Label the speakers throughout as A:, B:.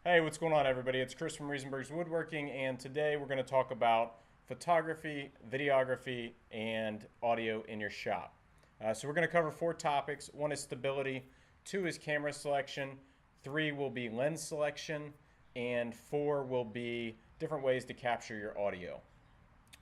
A: Hey, what's going on, everybody? It's Chris from Riesenberg's Woodworking, and today we're going to talk about photography, videography, and audio in your shop. So we're going to cover four topics. One is stability, two is camera selection, three will be lens selection, and four will be different ways to capture your audio.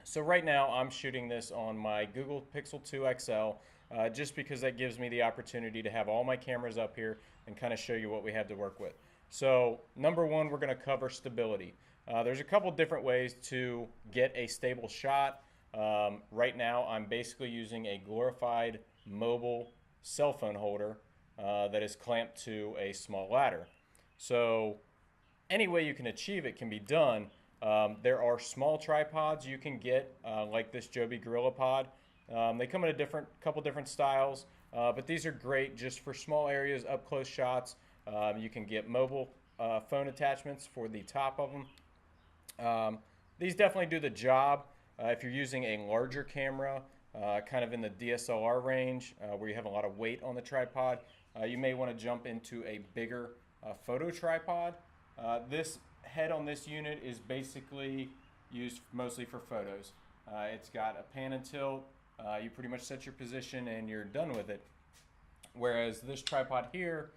A: So right now I'm shooting this on my Google Pixel 2 XL just because that gives me the opportunity to have all my cameras up here and kind of show you what we have to work with. So number one, we're going to cover stability. There's a couple different ways to get a stable shot. Right now I'm basically using a glorified mobile cell phone holder that is clamped to a small ladder. So any way you can achieve it can be done. There are small tripods you can get, like this Joby Gorilla Pod. They come in a couple different styles, but these are great just for small areas, up close shots. You can get mobile phone attachments for the top of them. These definitely do the job. If you're using a larger camera, kind of in the DSLR range, where you have a lot of weight on the tripod, you may want to jump into a bigger photo tripod. This head on this unit is basically used mostly for photos. It's got a pan and tilt. You pretty much set your position and you're done with it. Whereas this tripod here,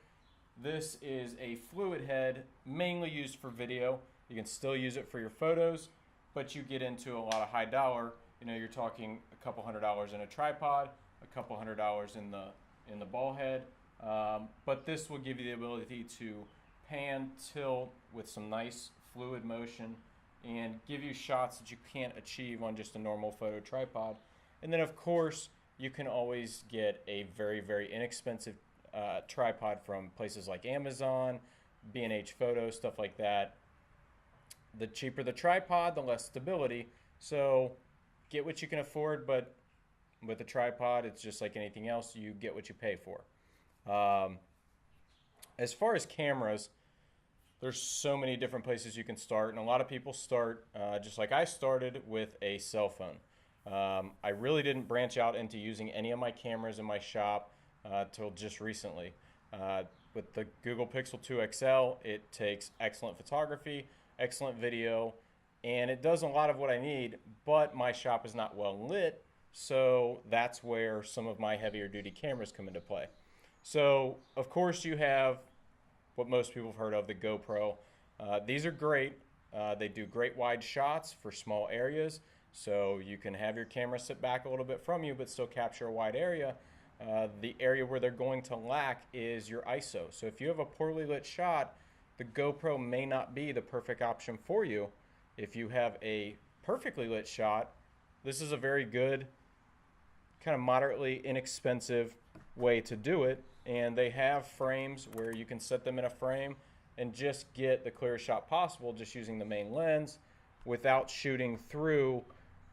A: this is a fluid head mainly used for video. You can still use it for your photos, but you get into a lot of high dollar. You're talking a couple $100s in a tripod, a couple $100s in the ball head. But this will give you the ability to pan, tilt with some nice fluid motion and give you shots that you can't achieve on just a normal photo tripod. And then of course you can always get a very, very inexpensive tripod from places like Amazon, B&H Photo, stuff like that. The cheaper the tripod, the less stability. So get what you can afford, but with a tripod, it's just like anything else. You get what you pay for. As far as cameras, there's so many different places you can start, and a lot of people start just like I started with a cell phone. I really didn't branch out into using any of my cameras in my shop till just recently. With the Google Pixel 2 XL, it takes excellent photography, excellent video, and it does a lot of what I need, but my shop is not well lit, so that's where some of my heavier duty cameras come into play. So, of course, you have what most people have heard of, the GoPro. These are great. They do great wide shots for small areas, so you can have your camera sit back a little bit from you but still capture a wide area. The area where they're going to lack is your ISO. So if you have a poorly lit shot, the GoPro may not be the perfect option for you. If you have a perfectly lit shot, this is a very good, kind of moderately inexpensive way to do it. And they have frames where you can set them in a frame and just get the clearest shot possible just using the main lens without shooting through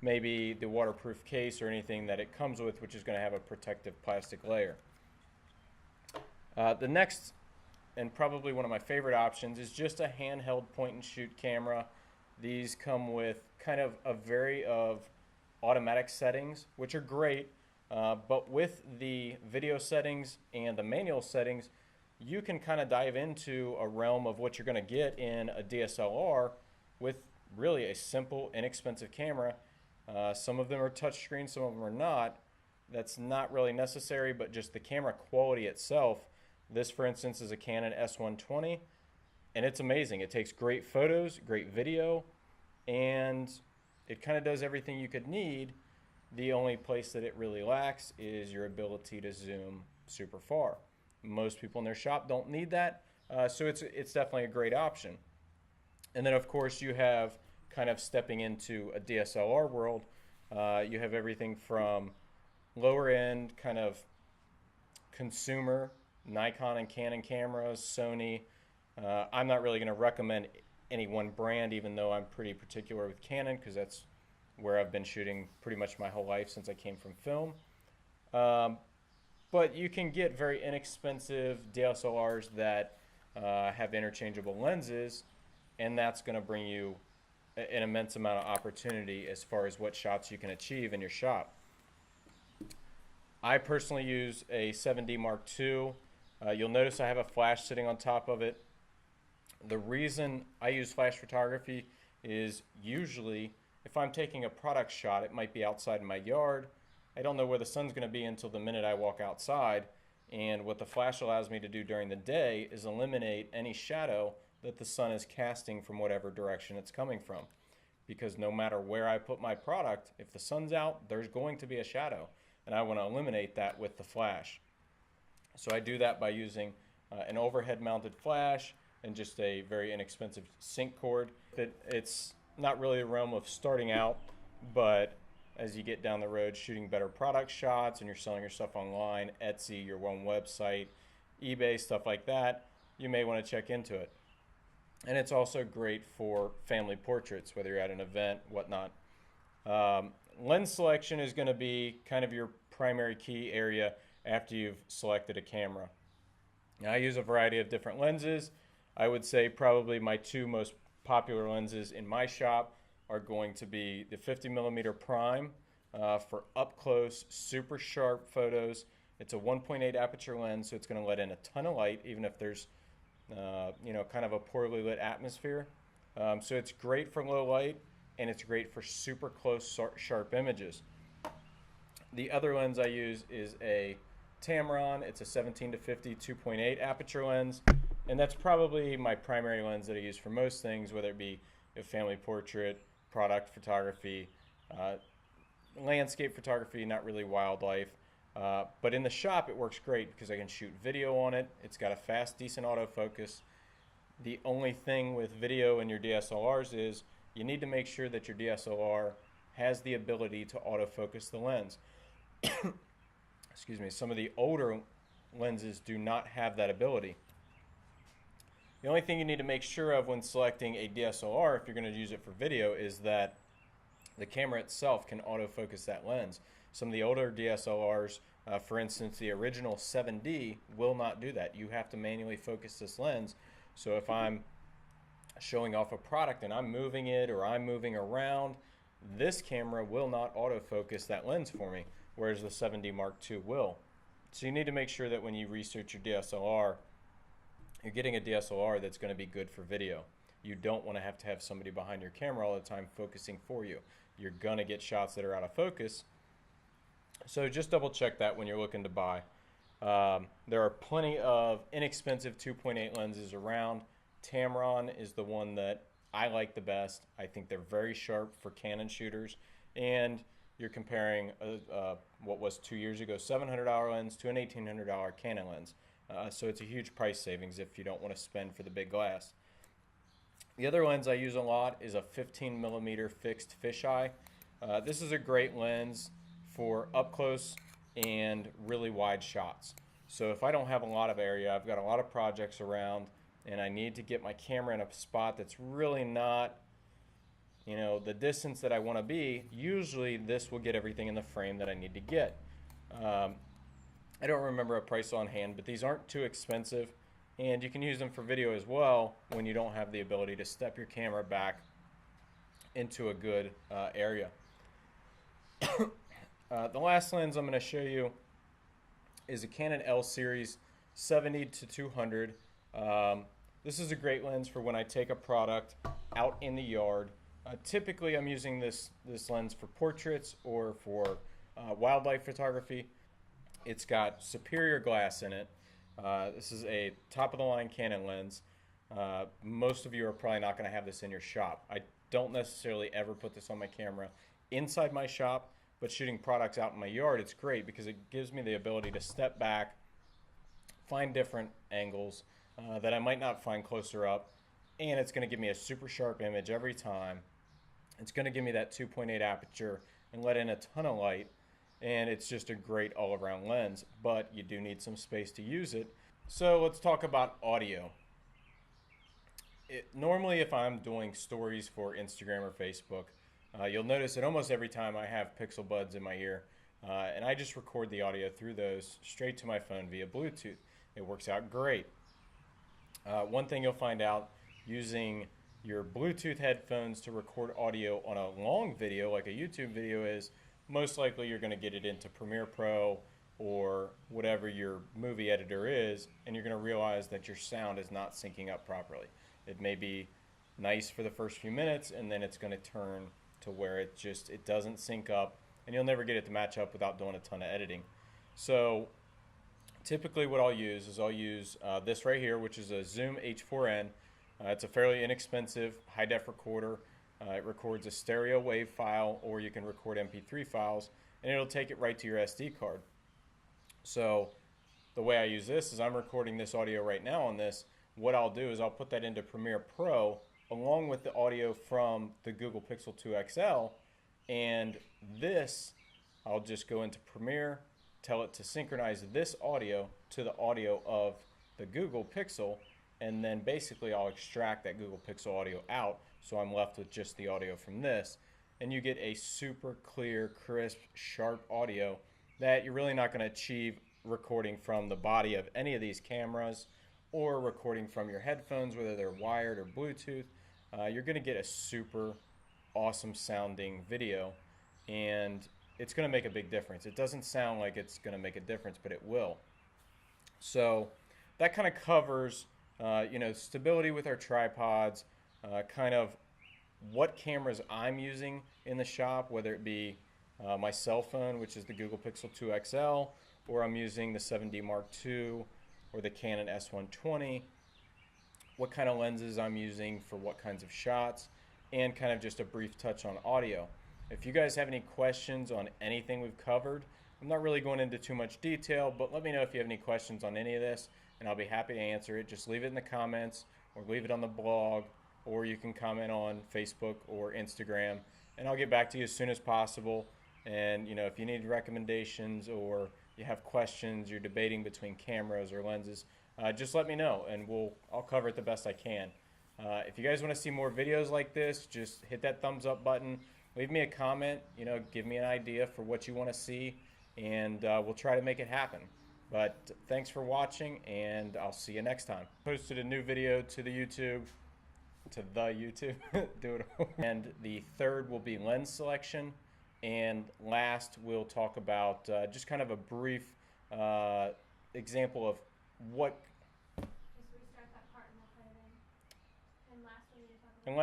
A: maybe the waterproof case or anything that it comes with, which is going to have a protective plastic layer. The next, and probably one of my favorite options, is just a handheld point and shoot camera. These come with kind of a vary of automatic settings, which are great. But with the video settings and the manual settings, you can kind of dive into a realm of what you're going to get in a DSLR with really a simple, inexpensive camera. Some of them are touchscreen, some of them are not. That's not really necessary, but just the camera quality itself. This, for instance, is a Canon S120, and it's amazing. It takes great photos, great video, and it kind of does everything you could need. The only place that it really lacks is your ability to zoom super far. Most people in their shop don't need that, so it's definitely a great option. And then, of course, you have kind of stepping into a DSLR world. You have everything from lower end, kind of consumer, Nikon and Canon cameras, Sony. I'm not really going to recommend any one brand, even though I'm pretty particular with Canon because that's where I've been shooting pretty much my whole life since I came from film. But you can get very inexpensive DSLRs that have interchangeable lenses, and that's going to bring you an immense amount of opportunity as far as what shots you can achieve in your shop. I personally use a 7D Mark II. You'll notice I have a flash sitting on top of it. The reason I use flash photography is usually if I'm taking a product shot, it might be outside in my yard. I don't know where the sun's going to be until the minute I walk outside. And what the flash allows me to do during the day is eliminate any shadow that the sun is casting from whatever direction it's coming from. Because no matter where I put my product, if the sun's out, there's going to be a shadow. And I want to eliminate that with the flash. So I do that by using an overhead mounted flash and just a very inexpensive sync cord. It's not really the realm of starting out, but as you get down the road shooting better product shots and you're selling your stuff online, Etsy, your own website, eBay, stuff like that, you may want to check into it. And it's also great for family portraits, whether you're at an event, whatnot. Lens selection is going to be kind of your primary key area after you've selected a camera. Now, I use a variety of different lenses. I would say probably my two most popular lenses in my shop are going to be the 50mm prime for up close, super sharp photos. It's a 1.8 aperture lens, so it's going to let in a ton of light, even if there's kind of a poorly lit atmosphere. So it's great for low light, and it's great for super close, sharp images. The other lens I use is a Tamron. It's a 17-50 2.8 aperture lens, and that's probably my primary lens that I use for most things, whether it be a family portrait, product photography, landscape photography, not really wildlife. But in the shop, it works great because I can shoot video on it. It's got a fast, decent autofocus. The only thing with video in your DSLRs is you need to make sure that your DSLR has the ability to autofocus the lens. Excuse me. Some of the older lenses do not have that ability. The only thing you need to make sure of when selecting a DSLR, if you're going to use it for video, is that the camera itself can autofocus that lens. Some of the older DSLRs, for instance, the original 7D, will not do that. You have to manually focus this lens. So if I'm showing off a product and I'm moving it or I'm moving around, this camera will not autofocus that lens for me, whereas the 7D Mark II will. So you need to make sure that when you research your DSLR, you're getting a DSLR that's going to be good for video. You don't want to have somebody behind your camera all the time focusing for you. You're going to get shots that are out of focus. So just double check that when you're looking to buy. There are plenty of inexpensive 2.8 lenses around. Tamron is the one that I like the best. I think they're very sharp for Canon shooters. And you're comparing what was 2 years ago $700 lens to an $1,800 Canon lens. So it's a huge price savings if you don't want to spend for the big glass. The other lens I use a lot is a 15mm fixed fisheye. This is a great lens for up close and really wide shots. So if I don't have a lot of area, I've got a lot of projects around, and I need to get my camera in a spot that's really not, the distance that I want to be, usually this will get everything in the frame that I need to get. I don't remember a price on hand, but these aren't too expensive, and you can use them for video as well when you don't have the ability to step your camera back into a good area. The last lens I'm going to show you is a Canon L series 70-200. This is a great lens for when I take a product out in the yard. Typically I'm using this lens for portraits or for wildlife photography. It's got superior glass in it. This is a top-of-the-line Canon lens. Most of you are probably not going to have this in your shop. I don't necessarily ever put this on my camera inside my shop, but shooting products out in my yard, it's great because it gives me the ability to step back, find different angles that I might not find closer up, and it's going to give me a super sharp image every time. It's going to give me that 2.8 aperture and let in a ton of light, and it's just a great all-around lens, but you do need some space to use it. So let's talk about audio. Normally if I'm doing stories for Instagram or Facebook, you'll notice that almost every time I have Pixel Buds in my ear, and I just record the audio through those straight to my phone via Bluetooth. It works out great. One thing you'll find out using your Bluetooth headphones to record audio on a long video like a YouTube video is most likely you're going to get it into Premiere Pro or whatever your movie editor is, and you're going to realize that your sound is not syncing up properly. It may be nice for the first few minutes, and then it's going to turn to where it doesn't sync up, and you'll never get it to match up without doing a ton of editing. So typically what I'll use is this right here, which is a Zoom H4n. It's a fairly inexpensive high-def recorder. It records a stereo wave file, or you can record MP3 files, and it'll take it right to your SD card. So the way I use this is I'm recording this audio right now on this. What I'll do is I'll put that into Premiere Pro along with the audio from the Google Pixel 2 XL, and this I'll just go into Premiere, tell it to synchronize this audio to the audio of the Google Pixel, and then basically I'll extract that Google Pixel audio out, so I'm left with just the audio from this, and you get a super clear, crisp, sharp audio that you're really not going to achieve recording from the body of any of these cameras or recording from your headphones, whether they're wired or Bluetooth. You're going to get a super awesome sounding video, and it's going to make a big difference. It doesn't sound like it's going to make a difference, but it will. So that kind of covers stability with our tripods, kind of what cameras I'm using in the shop, whether it be my cell phone, which is the Google Pixel 2 XL, or I'm using the 7D Mark II or the Canon S120, what kind of lenses I'm using for what kinds of shots, and kind of just a brief touch on audio. If you guys have any questions on anything we've covered, I'm not really going into too much detail, but let me know if you have any questions on any of this, and I'll be happy to answer it. Just leave it in the comments, or leave it on the blog, or you can comment on Facebook or Instagram, and I'll get back to you as soon as possible. And if you need recommendations or you have questions, you're debating between cameras or lenses, just let me know, and I'll cover it the best I can. If you guys want to see more videos like this, just hit that thumbs up button, leave me a comment, give me an idea for what you want to see, and we'll try to make it happen. But thanks for watching, and I'll see you next time. Posted a new video to the YouTube, do it. And the third will be lens selection, and last we'll talk about just kind of a brief example of what.
B: Just restart that part and we'll put it in. And last we need to talk about.
A: And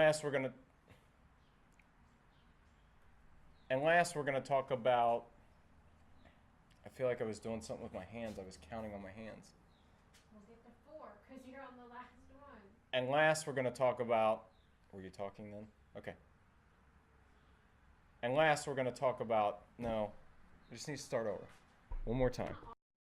A: last we're gonna talk about. I feel like I was doing something with my hands. I was counting on my hands.
B: We'll get to 4 because you're on the last one.
A: And last we're gonna talk about. Were you talking then? Okay. And last we're gonna talk about. No, we just need to start over. One more time.